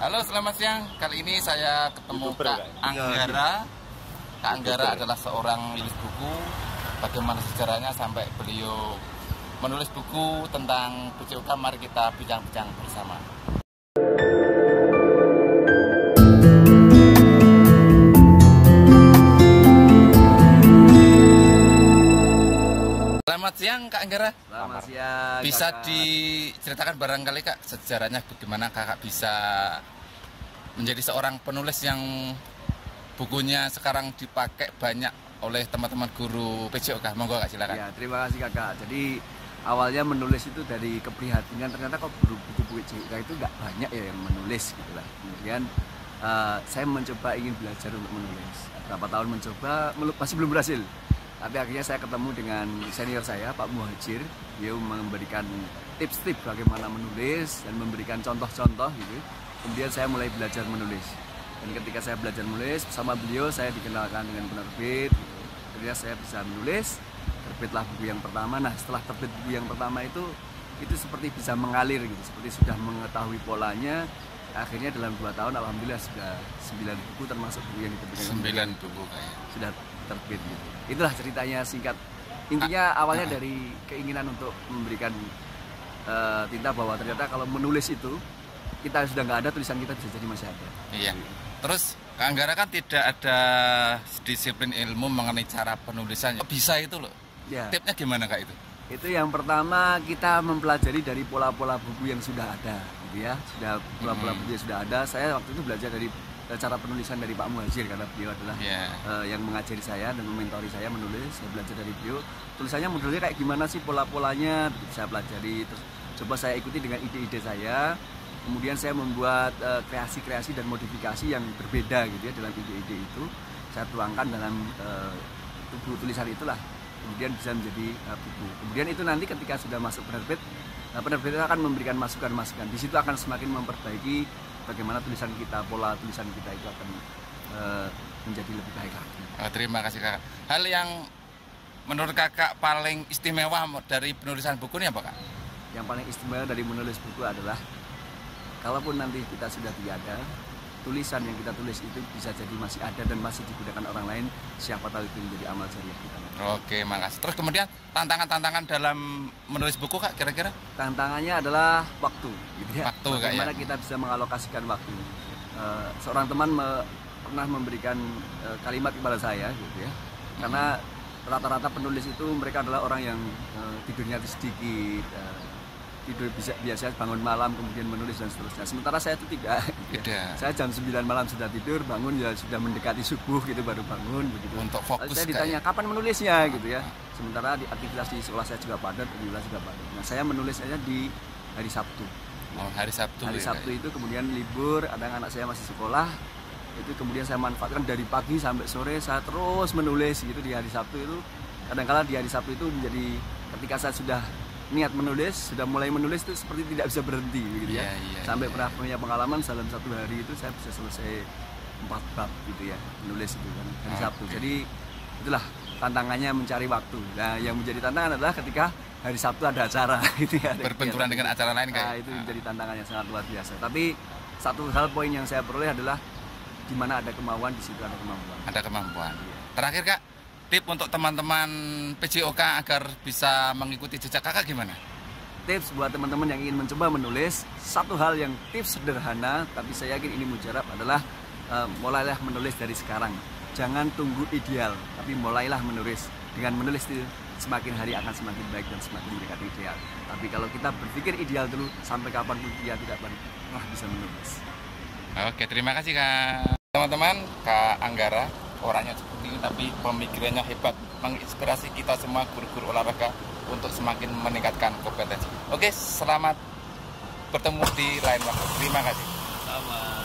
Halo, selamat siang. Kali ini saya ketemu Kak Anggara. Kak Anggara adalah seorang penulis buku. Bagaimana sejarahnya sampai beliau menulis buku tentang PCOK? Mari kita bincang-bincang bersama. Selamat siang Kak Anggara. Selamat siang. Bisa Kakak. diceritakan barangkali Kak sejarahnya bagaimana Kakak bisa menjadi seorang penulis yang bukunya sekarang dipakai banyak oleh teman-teman guru PCOK? Monggo Kak, silakan. Ya, terima kasih Kakak. Jadi awalnya menulis itu dari keprihatinan, ternyata kok buku PCOK itu nggak banyak ya yang menulis gitu lah. Kemudian saya mencoba ingin belajar untuk menulis. Berapa tahun mencoba, masih belum berhasil. Tapi akhirnya saya ketemu dengan senior saya, Pak Muhajir. Dia memberikan tips-tips bagaimana menulis dan memberikan contoh-contoh gitu. Kemudian saya mulai belajar menulis. Dan ketika saya belajar menulis bersama beliau, saya dikenalkan dengan penerbit. Gitu. Akhirnya saya bisa menulis, terbitlah buku yang pertama. Nah, setelah terbit buku yang pertama itu seperti bisa mengalir gitu, seperti sudah mengetahui polanya. Akhirnya dalam 2 tahun, alhamdulillah sudah 9 buku termasuk buku yang diterbitkan. 9 buku kayaknya. Sudah terbit gitu. Itulah ceritanya singkat. Intinya awalnya dari keinginan untuk memberikan tinta bahwa ternyata kalau menulis itu kita sudah nggak ada, tulisan kita bisa jadi masih ada. Iya. Terus Kak Anggara kan tidak ada disiplin ilmu mengenai cara penulisannya. Bisa itu loh. Ya. Tipnya gimana Kak itu? Itu yang pertama, kita mempelajari dari pola-pola buku yang sudah ada, gitu ya. Sudah pola-pola buku yang sudah ada. Saya waktu itu belajar dari cara penulisan dari Pak Muhajir karena beliau adalah yang mengajari saya dan mementori saya menulis. Saya belajar dari beliau. Tulisannya modelnya kayak gimana sih, pola-polanya, saya pelajari. Terus coba saya ikuti dengan ide-ide saya. Kemudian saya membuat kreasi-kreasi dan modifikasi yang berbeda gitu ya dalam ide-ide itu. Saya tuangkan dalam buku tulisan itulah. Kemudian bisa menjadi buku. Kemudian itu nanti ketika sudah masuk penerbit, penerbit akan memberikan masukan-masukan. Di situ akan semakin memperbaiki bagaimana tulisan kita, pola tulisan kita itu akan menjadi lebih baik lagi. Terima kasih Kakak. Hal yang menurut Kakak paling istimewa dari penulisan buku ini apa Kak? Yang paling istimewa dari menulis buku adalah kalaupun nanti kita sudah tiada, tulisan yang kita tulis itu bisa jadi masih ada dan masih digunakan orang lain. Siapa tahu itu menjadi amal jariah kita. Oke, makasih. Terus kemudian tantangan-tantantangan dalam menulis buku Kak, kira-kira? Tantangannya adalah waktu, gitu ya. Waktu, bagaimana Kak, ya? kita bisa mengalokasikan waktu. Seorang teman pernah memberikan kalimat kepada saya, gitu ya. Karena rata-rata penulis itu mereka adalah orang yang tidurnya sedikit, tidur biasa bangun malam kemudian menulis dan seterusnya. Sementara saya itu tidak. Tidak. Saya jam 9 malam sudah tidur, bangun ya sudah mendekati subuh gitu baru bangun begitu. Untuk fokus. Lalu saya ditanya kapan menulisnya gitu ya. Sementara di aktivitas di sekolah saya juga padat, alhamdulillah juga padat. Nah, saya menulis aja di hari Sabtu. Oh, hari Sabtu. Hari Sabtu itu kemudian libur, ada anak saya masih sekolah. Itu kemudian saya manfaatkan dari pagi sampai sore saya terus menulis gitu di hari Sabtu itu. Kadang-kala di hari Sabtu itu menjadi ketika saya sudah niat menulis, sudah mulai menulis itu seperti tidak bisa berhenti gitu ya. Sampai pernah punya pengalaman dalam 1 hari itu saya bisa selesai 4 bab gitu ya, menulis itu kan hari Sabtu. Jadi itulah tantangannya mencari waktu. Nah, yang menjadi tantangan adalah ketika hari Sabtu ada acara gitu ya. Berbenturan dengan acara lain kayak. Nah, itu menjadi tantangan yang sangat luar biasa. Tapi satu hal poin yang saya peroleh adalah di mana ada kemauan, di situ ada kemampuan. Ada kemampuan. Terakhir Kak, tip untuk teman-teman PCOK agar bisa mengikuti jejak Kakak gimana? Tips buat teman-teman yang ingin mencoba menulis, satu hal yang tips sederhana tapi saya yakin ini mujarab adalah mulailah menulis dari sekarang. Jangan tunggu ideal, tapi mulailah menulis. Dengan menulis itu semakin hari akan semakin baik dan semakin mendekati ideal. Tapi kalau kita berpikir ideal dulu, sampai kapanpun dia tidak pernah bisa menulis. Oke, terima kasih Kak. Teman-teman, Kak Anggara orangnya seperti ini tapi pemikirannya hebat, menginspirasi kita semua guru-guru olahraga untuk semakin meningkatkan kompetensi. Oke, selamat bertemu di lain waktu. Terima kasih. Sama.